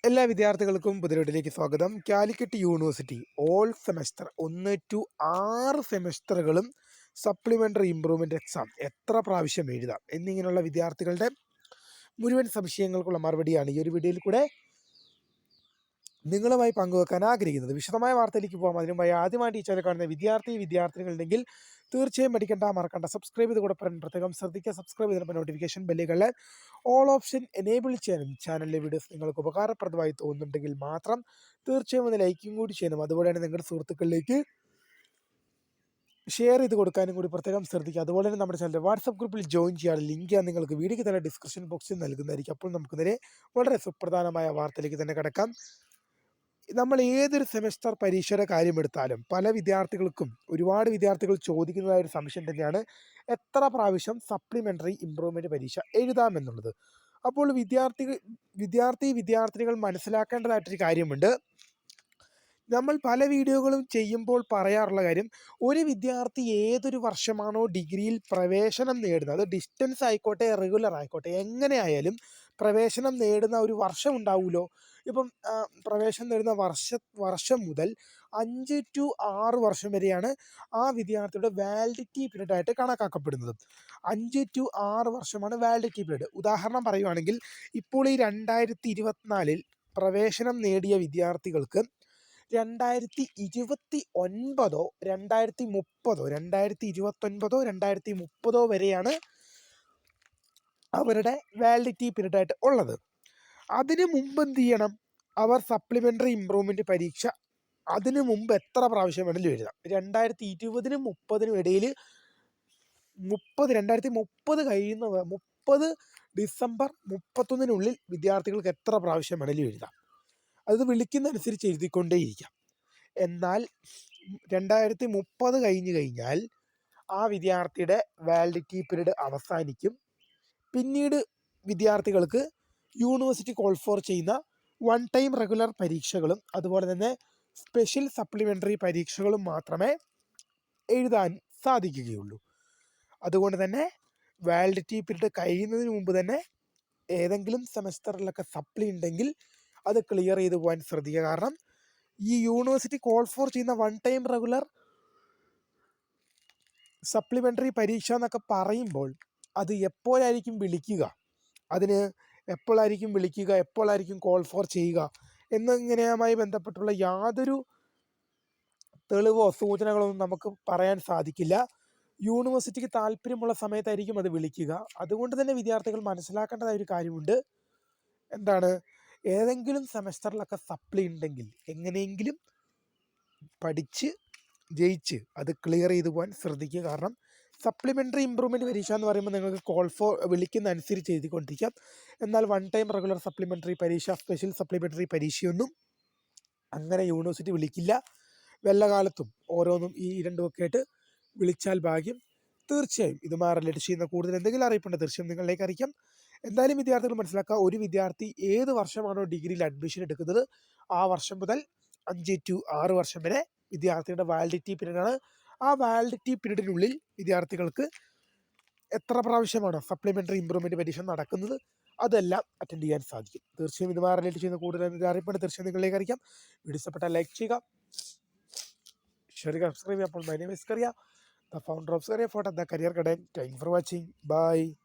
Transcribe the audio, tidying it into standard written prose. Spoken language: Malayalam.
എല്ലാ വിദ്യാർത്ഥികൾക്കും പുതിയ സ്വാഗതം. Calicut university all semester 1 to 6 സെമസ്റ്ററുകളും സപ്ലിമെൻ്ററി ഇംപ്രൂവ്മെൻ്റ് എക്സാം എത്ര പ്രാവശ്യം എഴുതാം എന്നിങ്ങനെയുള്ള വിദ്യാർത്ഥികളുടെ മുഴുവൻ സംശയങ്ങൾക്കുള്ള മറുപടിയാണ് ഈ ഒരു വീഡിയോയിൽ കൂടെ നിങ്ങളുമായി പങ്കുവെക്കാൻ ആഗ്രഹിക്കുന്നത്. വിശദമായ വാർത്തയിലേക്ക് പോകാം. അതിനുമായി ആദ്യമായിട്ട് ഈ ചാനൽ കാണുന്ന വിദ്യാർത്ഥികളുണ്ടെങ്കിൽ തീർച്ചയായും മറക്കണ്ട സബ്സ്ക്രൈബ് ചെയ്ത് കൂടെ പറയാൻ പ്രത്യേകം ശ്രദ്ധിക്കുക. സബ്സ്ക്രൈബ് ചെയ്തപ്പോൾ നോട്ടിഫിക്കേഷൻ ബെല്ലുകളിൽ ഓൾ ഓപ്ഷൻ എനേബിൾ ചെയ്യാനും ചാനലിലെ വീഡിയോസ് നിങ്ങൾക്ക് ഉപകാരപ്രദമായി തോന്നുന്നുണ്ടെങ്കിൽ മാത്രം തീർച്ചയായും ഒന്ന് ലൈക്കും കൂടി ചെയ്യണം. അതുപോലെ തന്നെ നിങ്ങളുടെ സുഹൃത്തുക്കളിലേക്ക് ഷെയർ ചെയ്ത് കൊടുക്കാനും കൂടി പ്രത്യേകം ശ്രദ്ധിക്കുക. അതുപോലെ തന്നെ നമ്മുടെ ചാനൽ വാട്സപ്പ് ഗ്രൂപ്പിൽ ജോയിൻ ചെയ്യാനുള്ള ലിങ്ക് ഞാൻ നിങ്ങൾക്ക് വീഡിയോയ്ക്ക് തന്നെ ഡിസ്ക്രിപ്ഷൻ ബോക്സിൽ നൽകുന്നതായിരിക്കും. അപ്പോൾ നമുക്ക് നേരെ വളരെ സുപ്രധാനമായ വാർത്തയിലേക്ക് തന്നെ കിടക്കാം. നമ്മൾ ഏതൊരു സെമസ്റ്റർ പരീക്ഷയുടെ കാര്യമെടുത്താലും പല വിദ്യാർത്ഥികൾക്കും ഒരുപാട് വിദ്യാർത്ഥികൾ ചോദിക്കുന്നതായ ഒരു സംശയം തന്നെയാണ് എത്ര പ്രാവശ്യം സപ്ലിമെൻ്ററി ഇംപ്രൂവ്മെൻ്റ് പരീക്ഷ എഴുതാമെന്നുള്ളത്. അപ്പോൾ വിദ്യാർത്ഥിനികൾ മനസ്സിലാക്കേണ്ടതായിട്ടൊരു കാര്യമുണ്ട്. നമ്മൾ പല വീഡിയോകളും ചെയ്യുമ്പോൾ പറയാറുള്ള കാര്യം, ഒരു വിദ്യാർത്ഥി ഏതൊരു വർഷമാണോ ഡിഗ്രിയിൽ പ്രവേശനം നേടുന്നത്, ഡിസ്റ്റൻസ് ആയിക്കോട്ടെ റെഗുലർ ആയിക്കോട്ടെ എങ്ങനെയായാലും പ്രവേശനം നേടുന്ന ഒരു വർഷം ഉണ്ടാവുമല്ലോ. ഇപ്പം പ്രവേശനം നേടുന്ന വർഷം മുതൽ 5 to 6 വർഷം വരെയാണ് ആ വിദ്യാർത്ഥിയുടെ വാലിഡിറ്റി പീരീഡ് ആയിട്ട് കണക്കാക്കപ്പെടുന്നത്. 5 to 6 വർഷമാണ് വാലിഡിറ്റി പീരീഡ്. ഉദാഹരണം പറയുവാണെങ്കിൽ ഇപ്പോൾ ഈ 2024 പ്രവേശനം നേടിയ വിദ്യാർത്ഥികൾക്ക് 2029 2030 വരെയാണ് അവരുടെ വാലിഡിറ്റി പീരീഡ് ആയിട്ട് ഉള്ളത്. അതിന് മുമ്പ് എന്ത് ചെയ്യണം? അവർ സപ്ലിമെൻ്ററി ഇംപ്രൂവ്മെൻ്റ് പരീക്ഷ അതിന് മുമ്പ് എത്ര പ്രാവശ്യം വേണമെങ്കിലും എഴുതാം. 2020-നും 30-നും ഇടയിൽ 30 ഡിസംബർ 31 വിദ്യാർത്ഥികൾക്ക് എത്ര പ്രാവശ്യം വേണമെങ്കിലും എഴുതാം. അത് വിളിക്കുന്നതനുസരിച്ച് എഴുതിക്കൊണ്ടേയിരിക്കാം. എന്നാൽ 2030 കഴിഞ്ഞു കഴിഞ്ഞാൽ ആ വിദ്യാർത്ഥിയുടെ വാലിഡിറ്റി പീരീഡ് അവസാനിക്കും. പിന്നീട് വിദ്യാർത്ഥികൾക്ക് യൂണിവേഴ്സിറ്റി കോൾ ഫോർ ചെയ്യുന്ന 1 ടൈം റെഗുലർ പരീക്ഷകളും അതുപോലെ തന്നെ സ്പെഷ്യൽ സപ്ലിമെൻ്ററി പരീക്ഷകളും മാത്രമേ എഴുതാൻ സാധിക്കുകയുള്ളൂ. അതുകൊണ്ട് തന്നെ വാലിഡിറ്റി പീരീഡ് കഴിയുന്നതിന് മുമ്പ് തന്നെ ഏതെങ്കിലും സെമസ്റ്ററിലൊക്കെ സപ്ലി ഉണ്ടെങ്കിൽ അത് ക്ലിയർ ചെയ്ത് പോകാൻ ശ്രദ്ധിക്കുക. കാരണം ഈ യൂണിവേഴ്സിറ്റി കോൾ ഫോർ ചെയ്യുന്ന 1 ടൈം റെഗുലർ സപ്ലിമെൻ്ററി പരീക്ഷ എന്നൊക്കെ പറയുമ്പോൾ അത് എപ്പോഴായിരിക്കും വിളിക്കുക, എപ്പോഴായിരിക്കും കോൾ ഫോർ ചെയ്യുക എന്നിങ്ങനെയുമായി ബന്ധപ്പെട്ടുള്ള യാതൊരു തെളിവോ സൂചനകളൊന്നും നമുക്ക് പറയാൻ സാധിക്കില്ല. യൂണിവേഴ്സിറ്റിക്ക് താല്പര്യമുള്ള സമയത്തായിരിക്കും അത് വിളിക്കുക. അതുകൊണ്ട് തന്നെ വിദ്യാർത്ഥികൾ മനസ്സിലാക്കേണ്ടതായ ഒരു കാര്യമുണ്ട്. എന്താണ്? ഏതെങ്കിലും സെമസ്റ്ററിലൊക്കെ സപ്ലി ഉണ്ടെങ്കിൽ എങ്ങനെയെങ്കിലും പഠിച്ച് ജയിച്ച് അത് ക്ലിയർ ചെയ്ത് പോകാൻ ശ്രദ്ധിക്കുക. കാരണം സപ്ലിമെൻ്ററി ഇംപ്രൂവ്മെൻറ്റ് പരീക്ഷ എന്ന് പറയുമ്പോൾ നിങ്ങൾക്ക് കോൾ ഫോർ വിളിക്കുന്ന അനുസരിച്ച് എഴുതിക്കൊണ്ടിരിക്കാം. എന്നാൽ 1 ടൈം റെഗുലർ സപ്ലിമെൻ്ററി പരീക്ഷ, സ്പെഷ്യൽ സപ്ലിമെൻ്ററി പരീക്ഷയൊന്നും അങ്ങനെ യൂണിവേഴ്സിറ്റി വിളിക്കില്ല. വല്ല കാലത്തും ഓരോന്നും ഈ രണ്ടുമൊക്കെ ആയിട്ട് വിളിച്ചാൽ ഭാഗ്യം. തീർച്ചയായും ഇതുമായി റിലേറ്റ് ചെയ്യുന്ന കൂടുതൽ എന്തെങ്കിലും അറിയിപ്പുണ്ട് തീർച്ചയായും നിങ്ങളിലേക്ക് അറിയിക്കാം. എന്തായാലും വിദ്യാർത്ഥികൾ മനസ്സിലാക്കുക, ഒരു വിദ്യാർത്ഥി ഏത് വർഷമാണോ ഡിഗ്രിയിൽ അഡ്മിഷൻ എടുക്കുന്നത് ആ വർഷം മുതൽ 5 to 6 വർഷം വരെ വിദ്യാർത്ഥിയുടെ വാലിഡിറ്റി പീരീഡാണ്. ആ വാലിഡിറ്റി പീരീഡിനുള്ളിൽ വിദ്യാർത്ഥികൾക്ക് എത്ര പ്രാവശ്യമാണ് സപ്ലിമെൻ്ററി ഇംപ്രൂവ്മെൻറ്റ് പരീക്ഷ നടക്കുന്നത് അതെല്ലാം അറ്റൻഡ് ചെയ്യാൻ സാധിക്കും. തീർച്ചയായും ഇതുമായി റിലേറ്റ് ചെയ്യുന്ന കൂടുതൽ അറിയിപ്പുണ്ട് തീർച്ചയായും നിങ്ങളിലേക്ക് അറിയിക്കാം. വീഡിയോ ഇഷ്ടപ്പെട്ടാൽ ലൈക്ക് ചെയ്യുക, ഷെയർ ചെയ്യുക, സബ്സ്ക്രൈബ് ചെയ്യുക. അപ്പോൾ my name is Kariya, the founder of Career Fort and the Career Garden. Thank you for watching. Bye.